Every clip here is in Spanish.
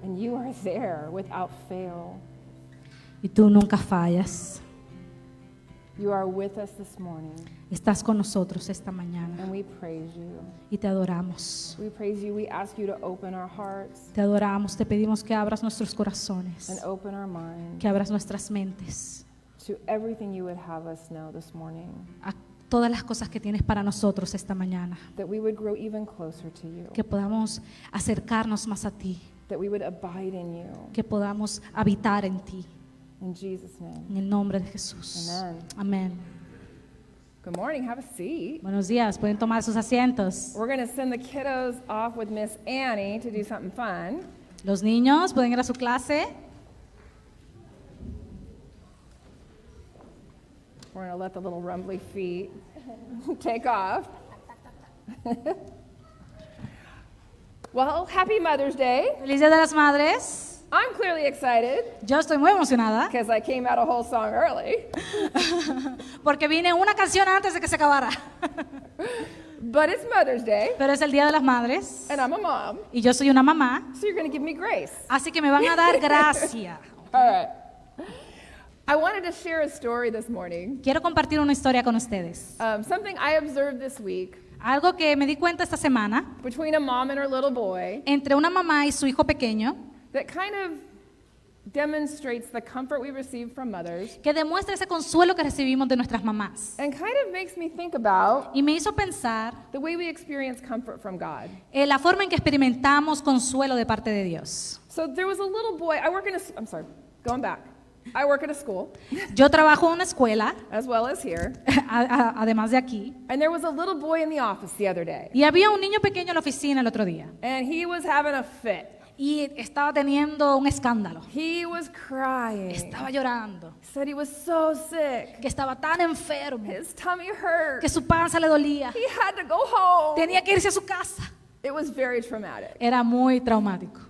And you are there without fail. Y tú nunca fallas. You are with us this morning, Estás con nosotros esta mañana and we praise you. y te adoramos. We praise you. We ask you to open our hearts Te adoramos, te pedimos que abras nuestros corazones, and open our minds que abras nuestras mentes to everything you would have us know this morning, a todas las cosas que tienes para nosotros esta mañana, that we would grow even closer to you, que podamos acercarnos más a ti, that we would abide in you. que podamos habitar en ti. In Jesus' name. En el nombre de Jesús. Amen. Amén. Good morning. Have a seat. Buenos días, pueden tomar sus asientos. We're going to send the kiddos off with Miss Annie to do something fun. Los niños pueden ir a su clase. We're going to let the little rumbly feet take off. Well, happy Mother's Day. Feliz Día de las Madres. I'm clearly excited Yo estoy muy emocionada because I came out a whole song early. porque vine una canción antes de que se acabara. But it's Mother's Day, Pero es el Día de las Madres and I'm a mom, y yo soy una mamá, so you're going to give me grace. así que me van a dar gracia. All right. I wanted to share a story this morning, Quiero compartir una historia con ustedes. something I observed this week Algo que me di cuenta esta semana between a mom and her little boy entre una mamá y su hijo pequeño that kind of demonstrates the comfort we receive from mothers que demuestra ese consuelo que recibimos de nuestras mamás. and kind of makes me think about Y me hizo pensar the way we experience comfort from God. la forma en que experimentamos consuelo de parte de Dios. So there was a little boy, I'm sorry, going back. I work at a school, Yo trabajo en una escuela, as well as here, además de aquí, and there was a little boy in the office the other day, y había un niño pequeño en la oficina el otro día and he was having a fit. y estaba teniendo un escándalo. He was crying. Estaba llorando, Said he was so sick. que estaba tan enfermo, His tummy hurt. que su panza le dolía. He had to go home. Tenía que irse a su casa. It was very traumatic. Era muy traumático.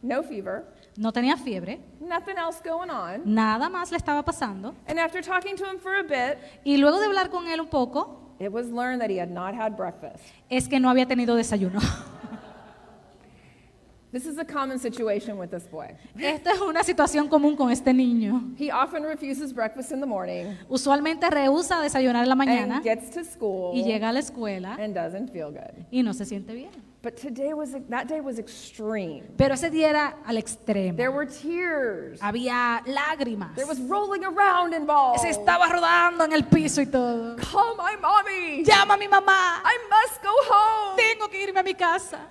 No fever, No tenía fiebre, nothing else going on. nada más le estaba pasando. And after talking to him for a bit, Y luego de hablar con él un poco, it was learned that he had not had breakfast. es que no había tenido desayuno. This is a common situation with this boy. Esta es una situación común con este niño. He often refuses breakfast in the morning Usualmente rehúsa desayunar en la mañana and gets to school y llega a la escuela and doesn't feel good. y no se siente bien. But that day was extreme. Pero ese día era al extremo. There were tears. Había lágrimas. There was rolling around involved. Se estaba rodando en el piso y todo. Call my mommy. Llama a mi mamá. I must go home. Tengo que irme a mi casa.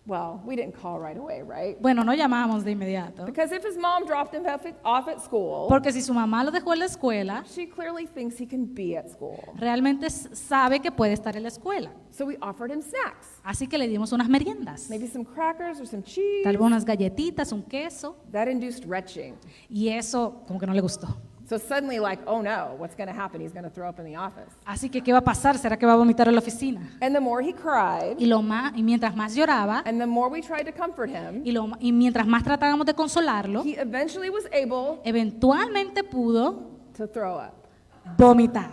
Well, we didn't call right away, right? Bueno, no llamamos de inmediato. Because if his mom dropped him off at school, Porque si su mamá lo dejó en la escuela, she clearly thinks he can be at school. realmente sabe que puede estar en la escuela. So we offered him snacks. Así que le dimos unas meriendas. Maybe some crackers or some cheese. Tal vez unas galletitas, un queso. That induced retching. Y eso como que no le gustó. So suddenly, like, oh no, what's going to happen? He's going to throw up in the office. Así que, ¿qué va a pasar? ¿Será que va a vomitar en la oficina? And the more he cried, Y mientras más lloraba, and the more we tried to comfort him, y mientras más tratábamos de consolarlo, he eventually was able eventualmente pudo to throw up. vomitar.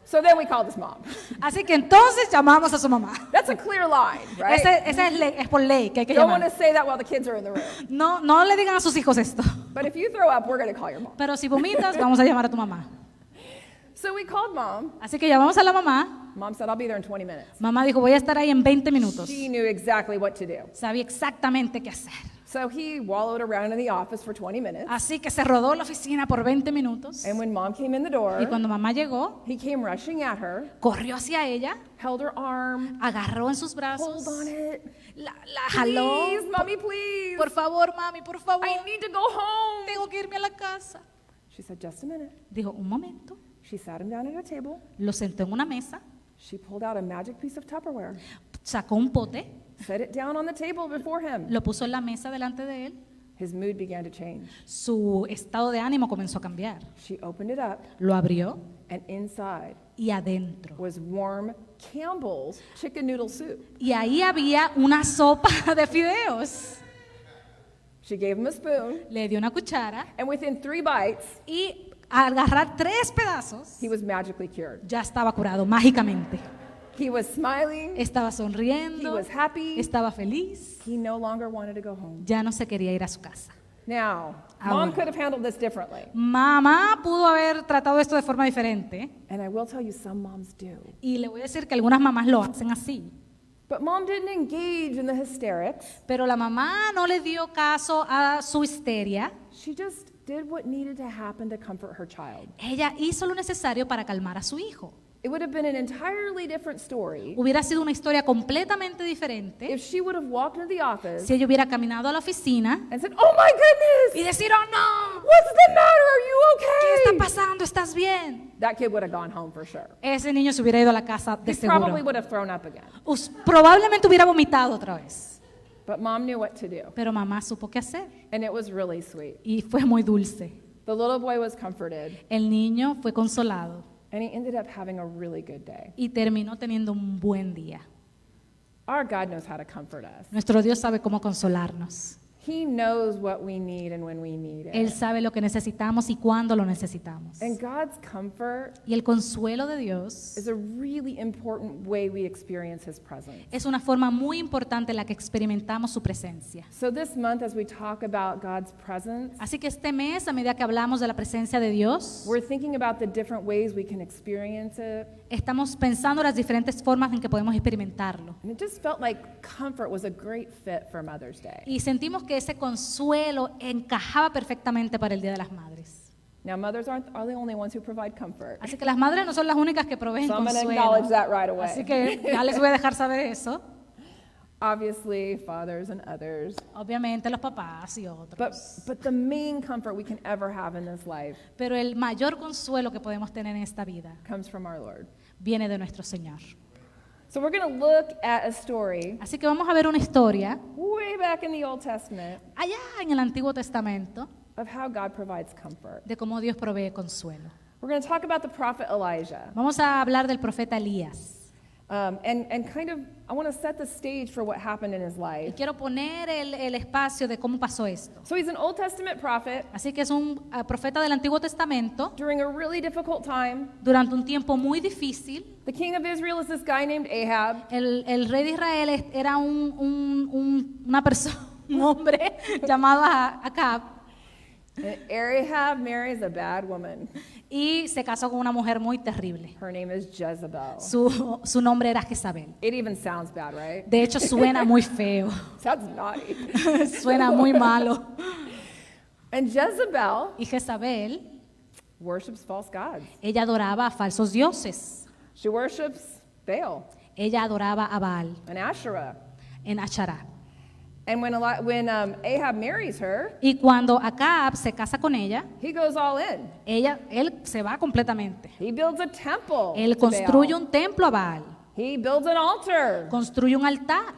So then we called his mom. Así que entonces llamamos a su mamá. That's a clear line, right? Esa es por ley que hay que Don't want llamar. to say that while the kids are in the room. No le digan a sus hijos esto. But if you throw up, we're going to call your mom. Pero si vomitas, vamos a llamar a tu mamá. So we called mom. Así que llamamos a la mamá. Mom said, I'll be there in 20 minutes. Mamá dijo, voy a estar ahí en 20 minutos. She knew exactly what to do. Sabía exactamente qué hacer. So he wallowed around in the office for 20 minutes. Así que se rodó la oficina por 20 minutos. And when mom came in the door, Y cuando mamá llegó, he came rushing at her, corrió hacia ella, held her arm, agarró en sus brazos, pulled on it. la jaló. Please, mommy, please. Por favor, mami, por favor. I need to go home. Tengo que irme a la casa. She said, just a minute. Dijo, un momento. She sat him down at a table. Lo sentó en una mesa, She pulled out a magic piece of Tupperware, sacó un pote, set it down on the table before him. lo puso en la mesa delante de él. His mood began to change. Su estado de ánimo comenzó a cambiar. She opened it up, Lo abrió and inside y adentro. was warm Campbell's chicken noodle soup. Y ahí había una sopa de fideos. She gave him a spoon, Le dio una cuchara and within 3 bites, y al agarrar 3 pedazos he was magically cured. ya estaba curado mágicamente. He was smiling. estaba He sonriendo, was happy. estaba feliz, He no longer wanted to go home. ya no se quería ir a su casa. Now, Ahora. mom could have handled this differently. Mamá pudo haber tratado esto de forma diferente And I will tell you, some moms do. y le voy a decir que algunas mamás lo hacen así. But mom didn't engage in the hysterics. Pero la mamá no le dio caso a su histeria. She just did what needed to happen to comfort her child. Ella hizo lo necesario para calmar a su hijo. It would have been an entirely different story Hubiera sido una historia completamente diferente if she would have walked into the office si ella hubiera caminado a la oficina and said, "Oh my y goodness, decir, oh no, what's the matter? Are ¿qué you está okay?" pasando? ¿Estás bien? That kid would have gone home for sure. Ese niño se hubiera ido a la casa de He probably seguro. would have thrown up again. Probablemente hubiera vomitado otra vez. But mom knew what to do, Pero mamá supo qué hacer and it was really sweet. y fue muy dulce. The little boy was comforted, El niño fue consolado and he ended up having a really good day. y terminó teniendo un buen día. Our God knows how to comfort us. Nuestro Dios sabe cómo consolarnos. He knows what we need and when we need Él it. sabe lo que necesitamos y cuándo lo necesitamos. And God's comfort Y el consuelo de Dios is a really important way we experience His presence. es una forma muy importante en la que experimentamos su presencia. So this month, as we talk about God's presence, Así que este mes, a medida que hablamos de la presencia de Dios, we're thinking about the different ways we can experience it. estamos pensando las diferentes formas en que podemos experimentarlo. And it just felt like comfort was a great fit for Mother's Day. Y sentimos que ese consuelo encajaba perfectamente para el Día de las Madres. Now, mothers are the only ones who provide comfort. Así que las madres no son las únicas que proveen So I'm going to consuelo. acknowledge that right away. Así que ya les voy a dejar saber eso. Obviously, fathers and others. Obviamente los papás y But, otros. but the main comfort we can ever have in this life Pero el mayor consuelo que podemos tener en esta vida comes from our Lord. viene de nuestro Señor. So we're going to look at a story Así que vamos a ver una historia way back in the Old Testament allá en el Antiguo Testamento of how God provides comfort. de cómo Dios provee consuelo. We're going to talk about the prophet Elijah. Vamos a hablar del profeta Elías. And kind of, I want to set the stage for what happened in his Y life. quiero poner el espacio de cómo pasó esto. So he's an Old Testament prophet Así que es un profeta del Antiguo Testamento during a really difficult time. durante un tiempo muy difícil. The king of Israel is this guy named Ahab. El rey de Israel era una persona, un hombre llamado Acab And Ahab marries a bad woman. y se casó con una mujer muy terrible. Her name is Jezebel. Su nombre era Jezabel. It even sounds bad, right? De hecho, suena muy feo, Sounds naughty. suena muy malo. And Jezebel Y Jezabel, worships false gods. ella adoraba a falsos dioses. She worships Baal Ella adoraba a Baal and Asherah. en Achará. And when Ahab marries her, Y cuando Acab se casa con ella, he goes all in. él se va completamente. He builds a temple. Él to construye Baal. un templo a Baal, He builds an altar. construye un altar.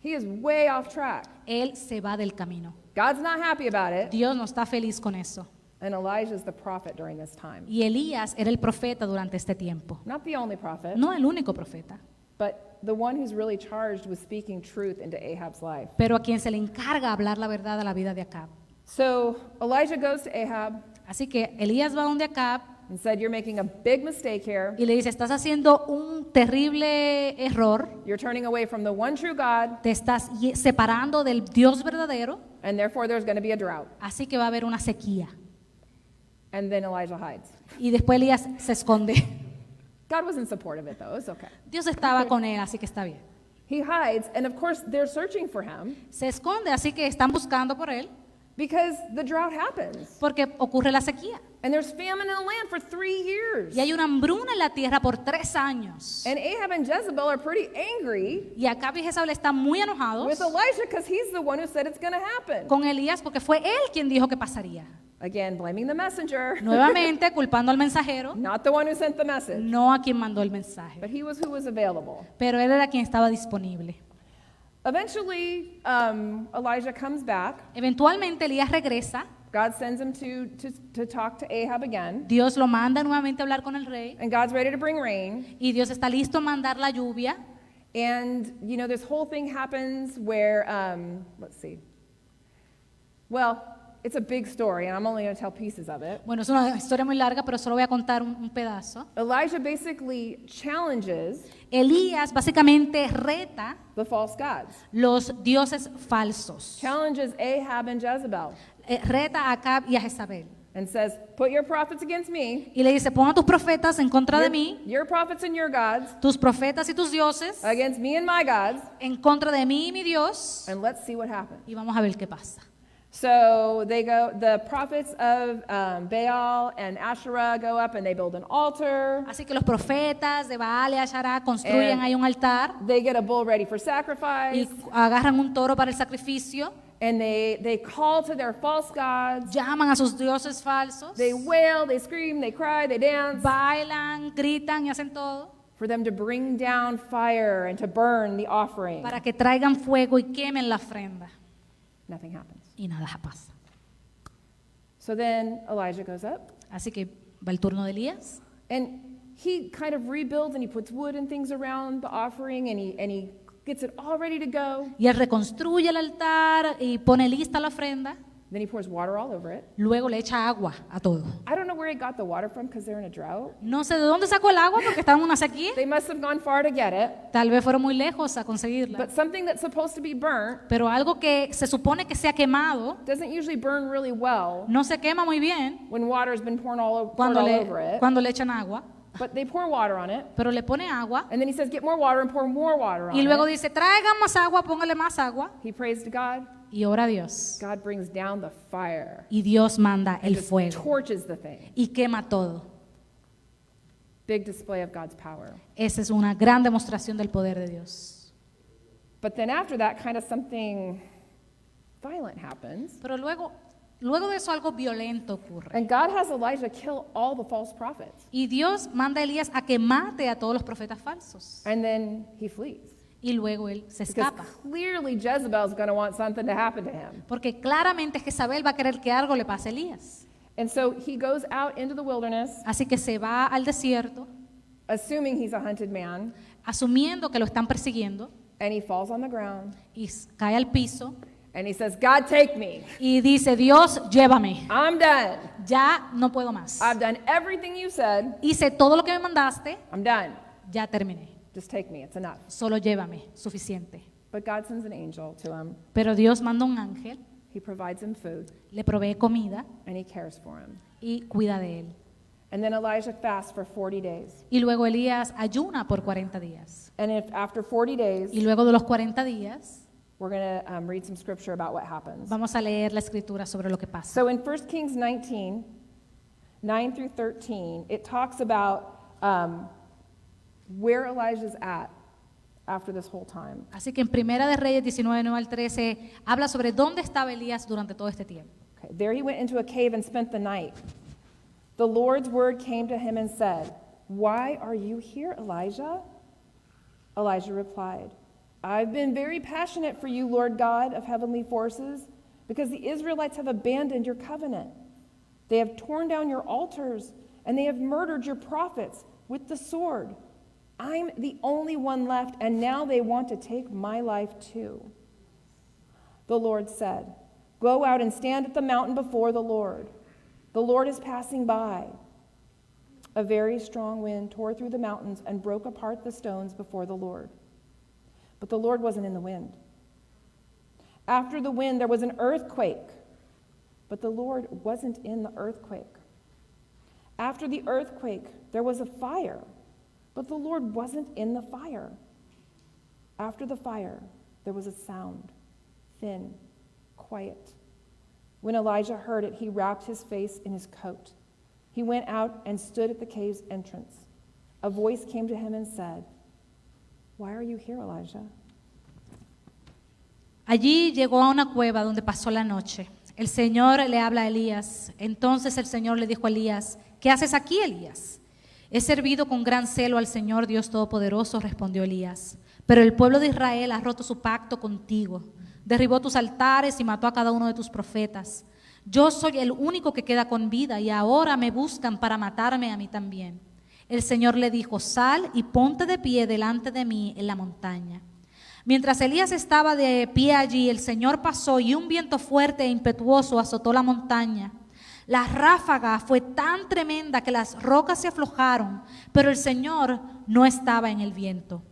He is way off track. Él se va del camino. God's not happy about it. Dios no está feliz con eso. And Elijah is the prophet during this time. Y Elías era el profeta durante este tiempo. Not the only prophet, No el único profeta, but the one who's really charged with speaking truth into Ahab's life. pero a quien se le encarga hablar la verdad a la vida de Acab. So Elijah goes to Ahab Así que Elías va donde Acab and said, "You're making a big mistake here. y le dice, estás haciendo un terrible error, You're turning away from the one true God, te estás separando del Dios verdadero, and therefore there's going to be a drought." así que va a haber una sequía. And then Elijah hides. Y después Elías se esconde. God was in support of it, though. It's okay. Dios estaba con él, así que está bien. He hides, and of course, they're searching for him Se esconde, así que están buscando por él, because the drought happens. porque ocurre la sequía. And there's famine in the land for 3 years. Y hay una hambruna en la tierra por 3 años. And Ahab and Jezebel are pretty angry Y Acab y Jezabel están muy enojados with Elijah because he's the one who said it's going to happen. con Elías porque fue él quien dijo que pasaría. Again, blaming the messenger, Nuevamente culpando al mensajero, not the one who sent the message, no a quien mandó el mensaje. but he was who was available. Pero él era quien estaba disponible. Eventually, Elijah comes back. Eventualmente Elías regresa, God sends him to talk to Ahab again. Dios lo manda nuevamente a hablar con el rey And God's ready to bring rain. y Dios está listo a mandar la lluvia. And, you know, this whole thing happens where, let's see. Well, it's a big story, and I'm only going to tell pieces of it. Bueno, es una historia muy larga, pero solo voy a contar un pedazo. Elijah basically challenges Elías básicamente reta the false gods, los dioses falsos. challenges Ahab and Jezebel, Reta a Acab y a Jezabel. and says, put your prophets against me, Y le dice, pon a tus profetas en contra de mí, your prophets and your gods, tus profetas y tus dioses against me and my gods, en contra de mí y mi Dios, and let's see what happens. y vamos a ver qué pasa. So they go, the prophets of Baal and Asherah go up and they build an altar. Así que los profetas de Baal y Asherah construyen ahí un altar They get a bull ready for y sacrifice. agarran un toro para el sacrificio, And they call to their false gods. llaman a sus dioses falsos, They wail, they scream, they cry, they dance bailan, gritan y hacen todo for them to bring down fire and to burn the offering. para que traigan fuego y quemen la ofrenda. Nothing happens. Y nada pasa. So then Elijah goes up Así que va el turno de Elías. and he kind of rebuilds and he puts wood and things around the offering and he gets it all ready to go. Y él reconstruye el altar y pone lista la ofrenda. Then he pours water all over it. Luego le echa agua a todo. I don't know where he got the water from because they're in a drought. No sé de dónde sacó el agua porque estaba en una sequía. They must have gone far to get it. Tal vez fueron muy lejos a conseguirla. But something that's supposed to be burnt Pero algo que se supone que sea quemado doesn't usually burn really well no se quema muy bien when water's been poured all over it. cuando le echan agua. But they pour water on it. Pero le pone agua And then he says, get more water and pour more water on y luego it. dice, traigan más agua, póngale más agua. He prays to God. Y ora a Dios. God brings down the fire Y Dios manda and el just fuego torches the thing. y quema todo. Big display of God's power. Esa es una gran demostración del poder de Dios. But then after that, kind of something violent happens. Pero luego de eso algo violento ocurre. And God has Elijah kill all the false prophets. Y Dios manda a Elías a que mate a todos los profetas falsos. And then he flees. Y luego él se Because escapa. clearly Jezebel's going to want something to happen to him. Porque claramente Jezabel va a querer que algo le pase a Elías. And so he goes out into the wilderness, Así que se va al desierto, assuming he's a hunted man, asumiendo que lo están persiguiendo, and he falls on the ground, y cae al piso and he says, God, take me. y dice, Dios, llévame. I'm done. Ya no puedo más. I've done everything you said. Hice todo lo que me mandaste, I'm done. ya terminé. Just take me. It's enough. Solo llévame, suficiente. But God sends an angel to him. Pero Dios manda un ángel, He provides him food, le provee comida and he cares for him. y cuida de él. And then Elijah fasts for 40 days. Y luego Elías ayuna por 40 días. And if after 40 days, Y luego de los 40 días, we're going to read some scripture about what happens. vamos a leer la escritura sobre lo que pasa. So in 1 Kings 19, 9 through 13, it talks about where Elijah's at after this whole time. Así que en Primera de Reyes 19, 9 al 13, habla sobre dónde estaba Elías durante todo este tiempo. Okay. There he went into a cave and spent the night. The Lord's word came to him and said, "Why are you here, Elijah?" Elijah replied, "I've been very passionate for you, Lord God of heavenly forces, because the Israelites have abandoned your covenant. They have torn down your altars, and they have murdered your prophets with the sword. I'm the only one left, and now they want to take my life too." The Lord said, "Go out and stand at the mountain before the Lord. The Lord is passing by." A very strong wind tore through the mountains and broke apart the stones before the Lord. But the Lord wasn't in the wind. After the wind, there was an earthquake, but the Lord wasn't in the earthquake. After the earthquake, there was a fire, but the Lord wasn't in the fire. After the fire, there was a sound, thin, quiet. When Elijah heard it, he wrapped his face in his coat. He went out and stood at the cave's entrance. A voice came to him and said, "Why are you here, Elijah?" Allí llegó a una cueva donde pasó la noche. El Señor le habla a Elías. Entonces el Señor le dijo a Elías, ¿qué haces aquí, Elías? He servido con gran celo al Señor Dios Todopoderoso, respondió Elías. Pero el pueblo de Israel ha roto su pacto contigo. Derribó tus altares y mató a cada uno de tus profetas. Yo soy el único que queda con vida y ahora me buscan para matarme a mí también. El Señor le dijo, sal y ponte de pie delante de mí en la montaña. Mientras Elías estaba de pie allí, el Señor pasó y un viento fuerte e impetuoso azotó la montaña. La ráfaga fue tan tremenda que las rocas se aflojaron, pero el Señor no estaba en el viento.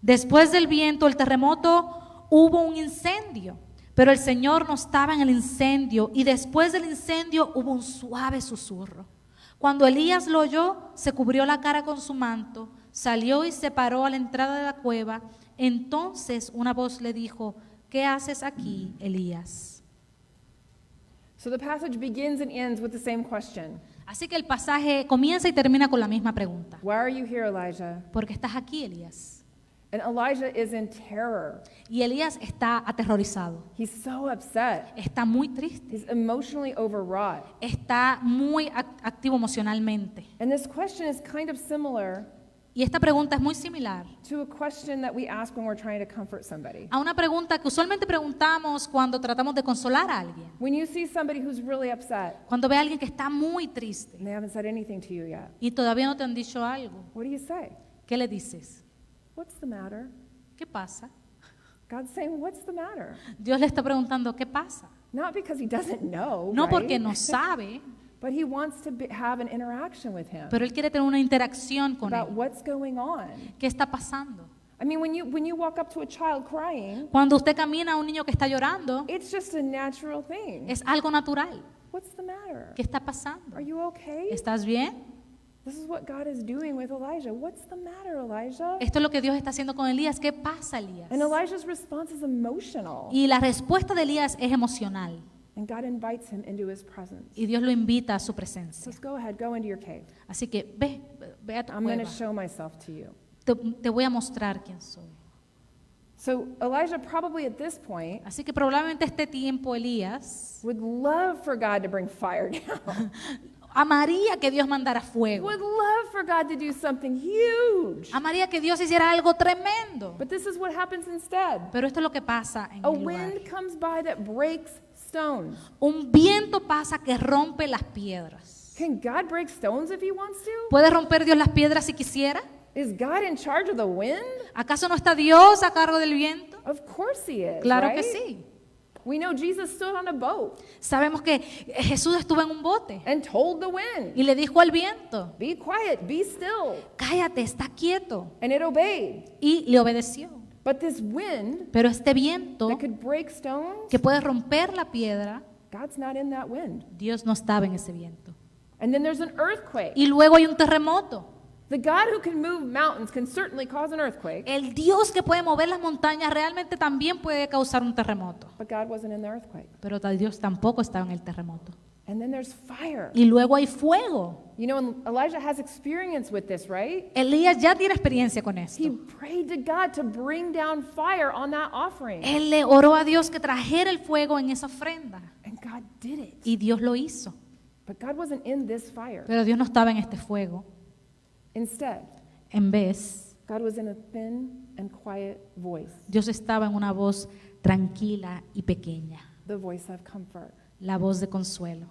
Después del viento, el terremoto, hubo un incendio, pero el Señor no estaba en el incendio, y después del incendio hubo un suave susurro. Cuando Elías lo oyó, se cubrió la cara con su manto, salió y se paró a la entrada de la cueva. Entonces una voz le dijo: ¿qué haces aquí, Elías? So the passage begins and ends with the same question. Así que el pasaje comienza y termina con la misma pregunta. Why are you here, Elijah? ¿Por qué estás aquí, Elías? And Elijah is in terror. Y Elías está aterrorizado, He's so upset. está muy triste, He's emotionally overwrought. está muy activo emocionalmente. And this question is kind of similar Y esta pregunta es muy similar to a question that we ask when we're trying to comfort somebody. a una pregunta que usualmente preguntamos cuando tratamos de consolar a alguien. When you see somebody who's really upset Cuando ve a alguien que está muy triste and they haven't said anything to you yet, y todavía no te han dicho algo, what do you say? ¿qué le dices? What's the matter? ¿Qué pasa? God's saying, what's the matter? Dios le está preguntando, ¿qué pasa? Not because he doesn't know, No porque right? no sabe, But he wants to have an interaction with him pero Él quiere tener una interacción con about él. what's going on. ¿Qué está pasando? I mean, when you walk up to a child crying, Cuando usted camina a un niño que está llorando, it's just a natural thing. es algo natural. What's the matter? ¿Qué está pasando? Are you okay? ¿Estás bien? This is what God is doing with Elijah. What's the matter, Elijah? Esto es lo que Dios está haciendo con Elías. ¿Qué pasa, Elías? And Elijah's response is emotional. Y la respuesta de Elías es emocional. And God invites him into his presence. Y Dios lo invita a su presencia. Says, go ahead, go into your cave. Así que ve a tu I'm going to cueva. show myself to you. Te voy a mostrar quién soy. So Elijah probably at this point Así que probablemente este tiempo Elías would love for God to bring fire down. amaría que Dios mandara fuego. Would love for God to do something huge. Amaría que Dios hiciera algo tremendo. But this is what happens instead. Pero esto es lo que pasa en A el lugar. wind comes by that breaks stones. Un viento pasa que rompe las piedras. Can God break stones if he wants to? ¿Puede romper Dios las piedras si quisiera? Is God in charge of the wind? ¿Acaso no está Dios a cargo del viento? Of course he is. Claro right? que sí. We know Jesus stood on a boat Sabemos que Jesús estuvo en un bote and told the wind, y le dijo al viento: be quiet, be still. cállate, está quieto. And it obeyed. Y le obedeció. But this wind Pero este viento that could break stones, que puede romper la piedra, God's not in that wind. Dios no estaba en ese viento. And then there's an earthquake. Y luego hay un terremoto. The God who can move mountains can certainly cause an earthquake, El Dios que puede mover las montañas realmente también puede causar un terremoto. but God wasn't in the earthquake. Pero Dios tampoco estaba en el terremoto. And then there's fire. Y luego hay fuego. You know, and Elijah has experience with this, right? Elías ya tiene experiencia con esto. He prayed to God to bring down fire on that offering. Él le oró a Dios que trajera el fuego en esa ofrenda. And God did it. Y Dios lo hizo. But God wasn't in this fire. Pero Dios no estaba en este fuego. Instead, En vez, God was in a thin and quiet voice, Dios estaba en una voz tranquila y pequeña, the voice of comfort. la voz de consuelo.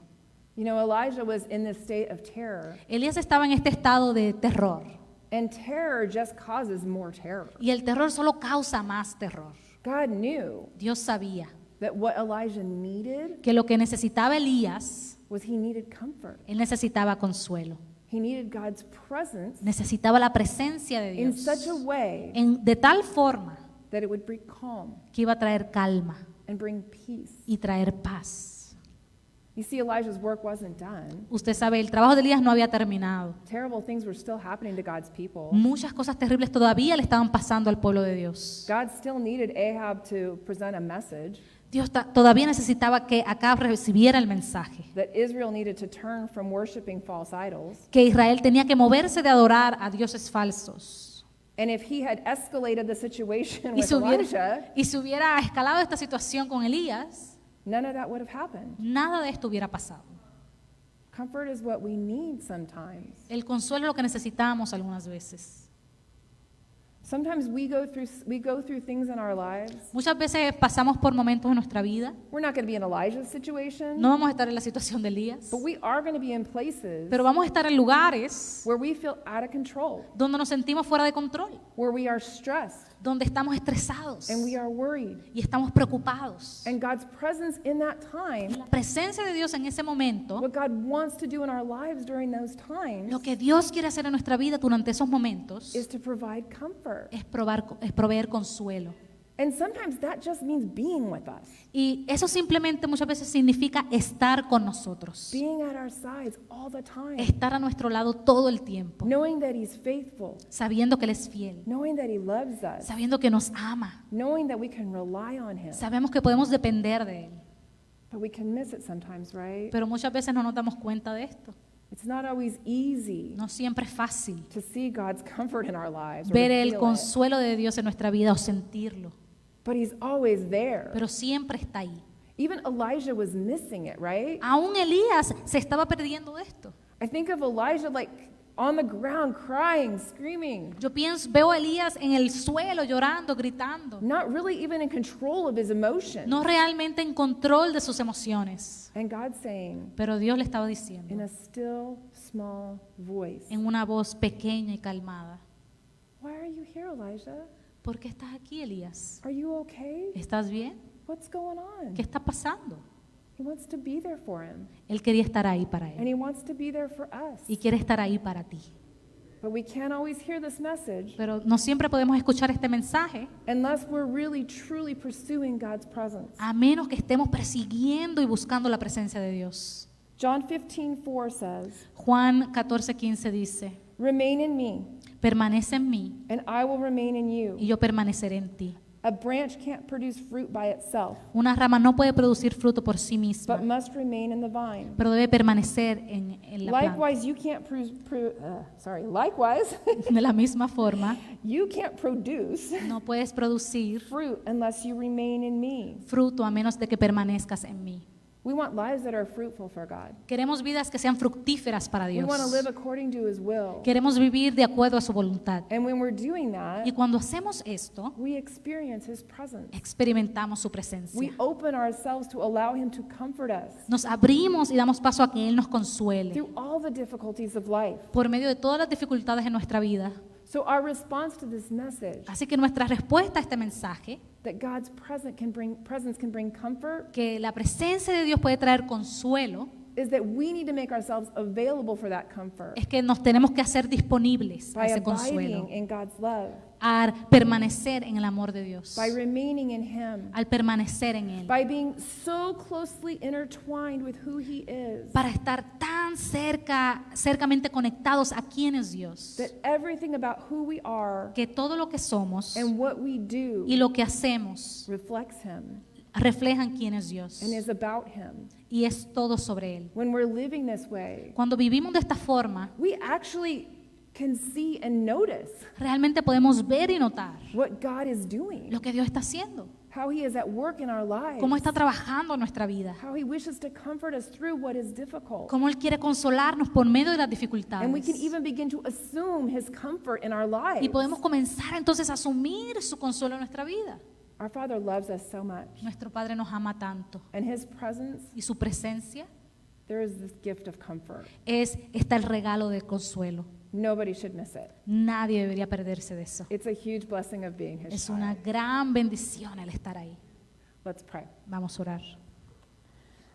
You know, Elijah was in this state of terror, Elías estaba en este estado de terror. and terror just causes more terror. Y el terror solo causa más terror. God knew Dios sabía that what Elijah needed que lo que necesitaba Elías, was he needed comfort. él necesitaba consuelo. He needed God's presence Necesitaba la presencia de in Dios such a way de tal forma that it would bring calm que iba a traer calma and bring peace. y traer paz. You see, Elijah's work wasn't done. Usted sabe, el trabajo de Elías no había terminado. Terrible things were still happening to God's people. Muchas cosas terribles todavía le estaban pasando al pueblo de Dios. God still needed Ahab to present a message Dios todavía necesitaba que Acab recibiera el mensaje, that Israel needed to turn from worshiping false idols. que Israel tenía que moverse de adorar a dioses falsos. And if he had escalated the situation Y with si Elijah, hubiera escalado esta situación con Elías, none of that would have happened. nada de esto hubiera pasado. Comfort is what we need sometimes. El consuelo es lo que necesitamos algunas veces. Sometimes we go through things in our lives. Muchas veces pasamos por momentos en nuestra vida. We're not going to be in Elijah's situation, No vamos a estar en la situación de Elías, but we are going to be in places pero vamos a estar en lugares where we feel out of control, donde nos sentimos fuera de control, where we are stressed, donde estamos estresados and we are worried. y estamos preocupados. And God's presence in that Y time, la presencia de Dios en ese momento, what God wants to do in our lives during those times, lo que Dios quiere hacer en nuestra vida durante esos momentos is to provide comfort. es proveer consuelo. And sometimes that just means being with us, Y eso simplemente muchas veces significa estar con nosotros, being at our sides all the time, estar a nuestro lado todo el tiempo, knowing that He's faithful, sabiendo que Él es fiel, knowing that He loves us, sabiendo que nos ama, knowing that we can rely on Him. sabemos que podemos depender de Él. But we can miss it sometimes, right? Pero muchas veces no nos damos cuenta de esto. It's not always easy No siempre es fácil to see God's comfort in our lives or to ver el feel it. consuelo de Dios en nuestra vida o sentirlo, But He's always there. pero siempre está ahí. Even Elijah was missing it, right? Aún Elías se estaba perdiendo de esto. I think of Elijah like on the ground crying, screaming, Yo veo a Elías en el suelo llorando, gritando, not really even in control of his emotions. no realmente en control de sus emociones. And God saying Pero Dios le estaba in diciendo a still small voice, en una voz pequeña y calmada, "Why are you here, Elijah? ¿por qué estás aquí, Elías? Are you okay? ¿Estás bien? What's going on?" ¿Qué está pasando? He wants to be there for him, Él quería estar ahí para and él He wants to be there for us. y quiere estar ahí para ti. But we can't always hear this message Pero no siempre podemos escuchar este mensaje unless we're really truly pursuing God's presence. a menos que estemos persiguiendo y buscando la presencia de Dios. John 15:4 says, Juan 14:15 dice, "Remain in me, permanece en mí and I will remain in y you. yo permaneceré en ti. A branch can't produce fruit by itself, Una rama no puede producir fruto por sí misma, but must remain in the vine. pero debe permanecer en la planta. Likewise, De la misma forma, you can't produce no puedes producir fruit unless you remain in me." fruto a menos de que permanezcas en mí. We want lives that are fruitful for God. Queremos vidas que sean fructíferas para We Dios. want to live according to His will. Queremos vivir de acuerdo a su voluntad. And when we're doing that, Y cuando hacemos esto, we experience His presence. experimentamos su We presencia. open ourselves to allow Him to comfort us Nos abrimos y damos paso a que Él nos consuele through all the difficulties of life. por medio de todas las dificultades en nuestra vida. So our response to this message, Así que nuestra respuesta a este mensaje, that God's presence can bring comfort, que la presencia de Dios puede traer consuelo, is that we need to make ourselves available for that comfort es que nos tenemos que hacer disponibles a by ese consuelo, abiding in God's love, a permanecer en el amor de Dios, by remaining in Him, al permanecer en Él, by being so closely intertwined with who He is, para estar tan cercamente conectados a quién es Dios, that everything about who we are que todo lo que somos and what we do y lo que hacemos reflects Him reflejan quién es Dios and is about Him. y es todo sobre Él. When we're living this way, Cuando vivimos de esta forma, we actually can see and notice realmente podemos ver y notar what God is doing, lo que Dios está haciendo, how He is at work in our lives, cómo está trabajando en nuestra vida, how He wishes to comfort us through what is difficult. cómo Él quiere consolarnos por medio de las And we dificultades. can even begin to assume His comfort in our lives. Y podemos comenzar entonces a asumir su consuelo en nuestra vida. Our Father loves us so much. Nuestro Padre nos ama tanto And His presence, y su presencia there is this gift of comfort. está el regalo de consuelo. Nobody should miss it. Nadie debería perderse de eso. It's a huge blessing of being His Es una child. gran bendición el estar ahí. Let's pray. Vamos a orar.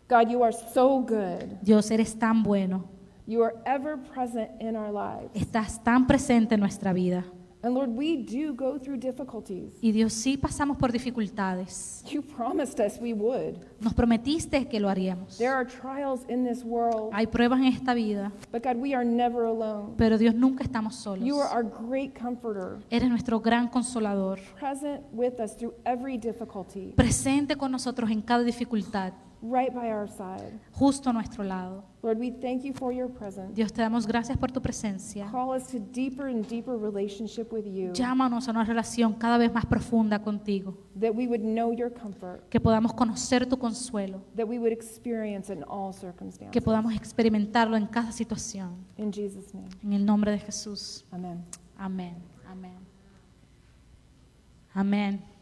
God, you are so good. Dios, eres tan bueno. You are ever present in our lives. Estás tan presente en nuestra vida. And Lord, we do go through difficulties. Y Dios, sí pasamos por dificultades. You promised us we would. Nos prometiste que lo haríamos. There are trials in this world, Hay pruebas en esta vida, but God, we are never alone. pero Dios, nunca estamos solos. You are our great comforter, Eres nuestro gran consolador, present with us through every difficulty, presente con nosotros en cada dificultad, right by our side. justo a nuestro lado. Lord, we thank you for your presence. Dios, te damos gracias por tu presencia. Call us to deeper and deeper relationship with you, Llámanos a una relación cada vez más profunda contigo, that we would know your comfort, que podamos conocer tu consuelo, that we would experience in all que circumstances. podamos experimentarlo en cada situación. In Jesus' name, En el nombre de Jesús. amen. Amén. Amén. Amén.